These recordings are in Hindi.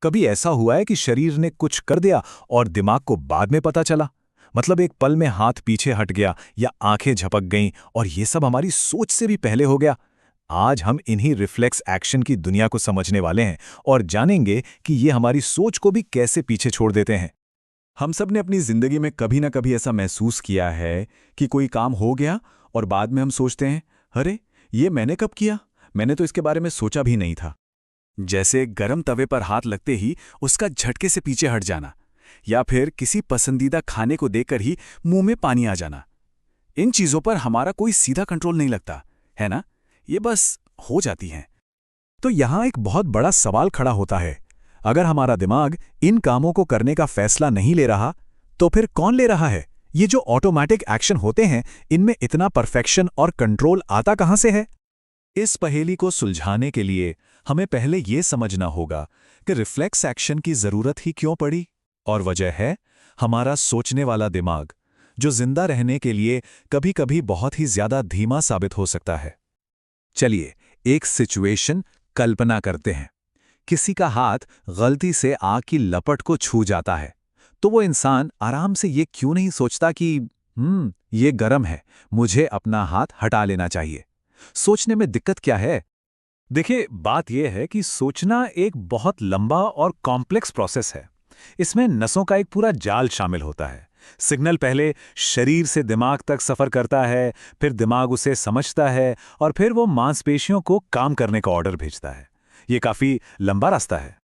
कभी ऐसा हुआ है कि शरीर ने कुछ कर दिया और दिमाग को बाद में पता चला? मतलब एक पल में हाथ पीछे हट गया या आंखें झपक गईं और ये सब हमारी सोच से भी पहले हो गया। आज हम इन्हीं रिफ्लेक्स एक्शन की दुनिया को समझने वाले हैं और जानेंगे कि ये हमारी सोच को भी कैसे पीछे छोड़ देते हैं। हम सब ने अपनी जिंदगी में कभी ना कभी ऐसा महसूस किया है कि कोई काम हो गया और बाद में हम सोचते हैं, अरे ये मैंने कब किया, मैंने तो इसके बारे में सोचा भी नहीं था। जैसे गर्म तवे पर हाथ लगते ही उसका झटके से पीछे हट जाना, या फिर किसी पसंदीदा खाने को देखकर ही मुंह में पानी आ जाना। इन चीजों पर हमारा कोई सीधा कंट्रोल नहीं लगता है ना, ये बस हो जाती हैं। तो यहाँ एक बहुत बड़ा सवाल खड़ा होता है, अगर हमारा दिमाग इन कामों को करने का फैसला नहीं ले रहा, तो फिर कौन ले रहा है? ये जो ऑटोमेटिक एक्शन होते हैं, इनमें इतना परफेक्शन और कंट्रोल आता कहाँ से है? इस पहेली को सुलझाने के लिए हमें पहले ये समझना होगा कि रिफ्लेक्स एक्शन की जरूरत ही क्यों पड़ी। और वजह है हमारा सोचने वाला दिमाग, जो जिंदा रहने के लिए कभी-कभी बहुत ही ज्यादा धीमा साबित हो सकता है। चलिए एक सिचुएशन कल्पना करते हैं। किसी का हाथ गलती से आग की लपट को छू जाता है, तो वो इंसान आराम से ये क्यों नहीं सोचता कि ये गर्म है, मुझे अपना हाथ हटा लेना चाहिए। सोचने में दिक्कत क्या है? देखिए, बात यह है कि सोचना एक बहुत लंबा और कॉम्प्लेक्स प्रोसेस है। इसमें नसों का एक पूरा जाल शामिल होता है। सिग्नल पहले शरीर से दिमाग तक सफर करता है, फिर दिमाग उसे समझता है और फिर वो मांसपेशियों को काम करने का ऑर्डर भेजता है। ये काफी लंबा रास्ता है।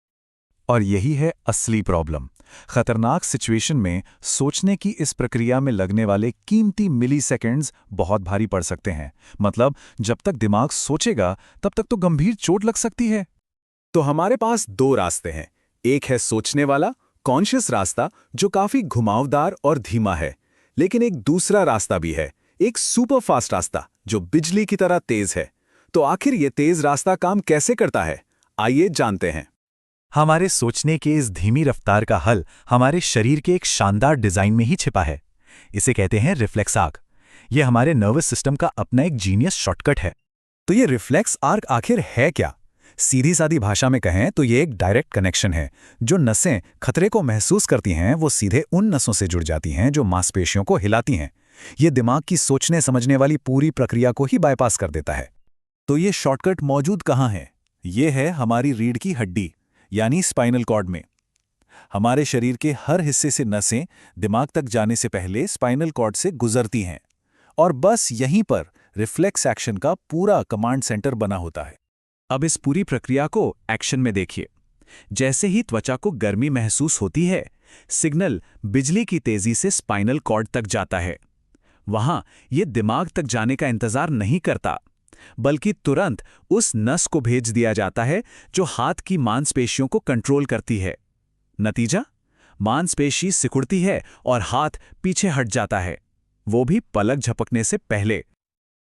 और यही है असली प्रॉब्लम। खतरनाक सिचुएशन में सोचने की इस प्रक्रिया में लगने वाले कीमती मिलीसेकंड्स बहुत भारी पड़ सकते हैं। मतलब जब तक दिमाग सोचेगा तब तक तो गंभीर चोट लग सकती है। तो हमारे पास दो रास्ते हैं। एक है सोचने वाला कॉन्शियस रास्ता, जो काफी घुमावदार और धीमा है। लेकिन एक दूसरा रास्ता भी है, एक सुपर फास्ट रास्ता जो बिजली की तरह तेज है। तो आखिर ये तेज रास्ता काम कैसे करता है, आइए जानते हैं। हमारे सोचने के इस धीमी रफ्तार का हल हमारे शरीर के एक शानदार डिजाइन में ही छिपा है। इसे कहते हैं रिफ्लेक्स आर्क। यह हमारे नर्वस सिस्टम का अपना एक जीनियस शॉर्टकट है। तो ये रिफ्लेक्स आर्क आखिर है क्या? सीधी सादी भाषा में कहें तो ये एक डायरेक्ट कनेक्शन है। जो नसें खतरे को महसूस करती हैं, वो सीधे उन नसों से जुड़ जाती हैं जो मांसपेशियों को हिलाती हैं। ये दिमाग की सोचने समझने वाली पूरी प्रक्रिया को ही बाईपास कर देता है। तो ये शॉर्टकट मौजूद कहाँ है? ये है हमारी रीढ़ की हड्डी, यानी स्पाइनल कॉर्ड में। हमारे शरीर के हर हिस्से से नसें दिमाग तक जाने से पहले स्पाइनल कॉर्ड से गुजरती हैं, और बस यहीं पर रिफ्लेक्स एक्शन का पूरा कमांड सेंटर बना होता है। अब इस पूरी प्रक्रिया को एक्शन में देखिए। जैसे ही त्वचा को गर्मी महसूस होती है, सिग्नल बिजली की तेजी से स्पाइनल कॉर्ड तक जाता है। वहां ये दिमाग तक जाने का इंतजार नहीं करता, बल्कि तुरंत उस नस को भेज दिया जाता है जो हाथ की मांसपेशियों को कंट्रोल करती है। नतीजा, मांसपेशी सिकुड़ती है और हाथ पीछे हट जाता है, वो भी पलक झपकने से पहले।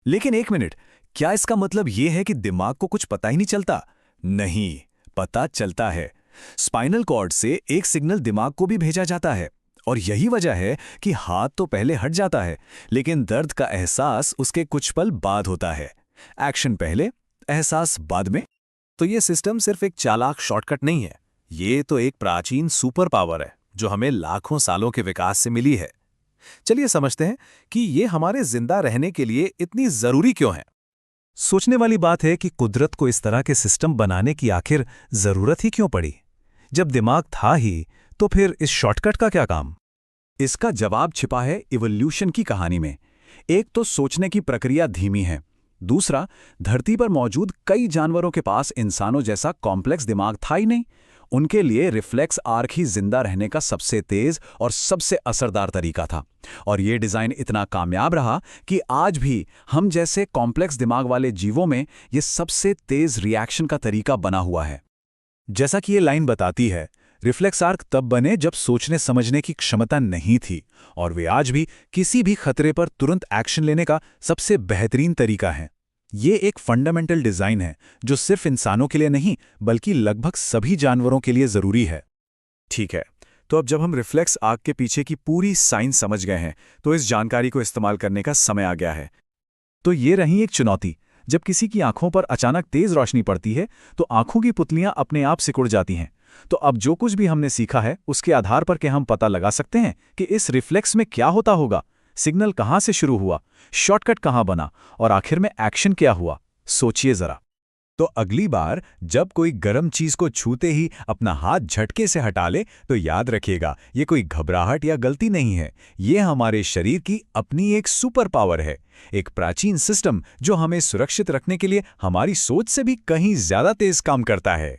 लेकिन एक मिनट, क्या इसका मतलब यह है कि दिमाग को कुछ पता ही नहीं चलता? नहीं, पता चलता है। स्पाइनल कॉर्ड से एक सिग्नल दिमाग को भी भेजा जाता है, और यही वजह है कि हाथ तो पहले हट जाता है, लेकिन दर्द का एहसास उसके कुछ पल बाद होता है। एक्शन पहले, एहसास बाद में। तो ये सिस्टम सिर्फ एक चालाक शॉर्टकट नहीं है, ये तो एक प्राचीन सुपर पावर है जो हमें लाखों सालों के विकास से मिली है। चलिए समझते हैं कि ये हमारे जिंदा रहने के लिए इतनी जरूरी क्यों है। सोचने वाली बात है कि कुदरत को इस तरह के सिस्टम बनाने की आखिर जरूरत ही क्यों पड़ी? जब दिमाग था ही, तो फिर इस शॉर्टकट का क्या काम? इसका जवाब छिपा है इवोल्यूशन की कहानी में। एक तो सोचने की प्रक्रिया धीमी है, दूसरा धरती पर मौजूद कई जानवरों के पास इंसानों जैसा कॉम्प्लेक्स दिमाग था ही नहीं। उनके लिए रिफ्लेक्स आर्क ही जिंदा रहने का सबसे तेज और सबसे असरदार तरीका था। और ये डिजाइन इतना कामयाब रहा कि आज भी हम जैसे कॉम्प्लेक्स दिमाग वाले जीवों में ये सबसे तेज रिएक्शन का तरीका बना हुआ है। जैसा कि ये लाइन बताती है, रिफ्लेक्स आर्क तब बने जब सोचने समझने की क्षमता नहीं थी, और वे आज भी किसी भी खतरे पर तुरंत एक्शन लेने का सबसे बेहतरीन तरीका है। ये एक फंडामेंटल डिजाइन है जो सिर्फ इंसानों के लिए नहीं, बल्कि लगभग सभी जानवरों के लिए जरूरी है। ठीक है, तो अब जब हम रिफ्लेक्स आर्क के पीछे की पूरी साइंस समझ गए हैं, तो इस जानकारी को इस्तेमाल करने का समय आ गया है। तो ये रही एक चुनौती। जब किसी की आंखों पर अचानक तेज रोशनी पड़ती है, तो आंखों की पुतलियां अपने आप सिकुड़ जाती हैं। तो अब जो कुछ भी हमने सीखा है उसके आधार पर क्या हम पता लगा सकते हैं कि इस रिफ्लेक्स में क्या होता होगा, सिग्नल कहाँ से शुरू हुआ, शॉर्टकट कहाँ बना और आखिर में एक्शन क्या हुआ। सोचिए जरा। तो अगली बार जब कोई गर्म चीज को छूते ही अपना हाथ झटके से हटा ले तो याद रखिएगा, ये कोई घबराहट या गलती नहीं है, ये हमारे शरीर की अपनी एक सुपर पावर है, एक प्राचीन सिस्टम जो हमें सुरक्षित रखने के लिए हमारी सोच से भी कहीं ज्यादा तेज काम करता है।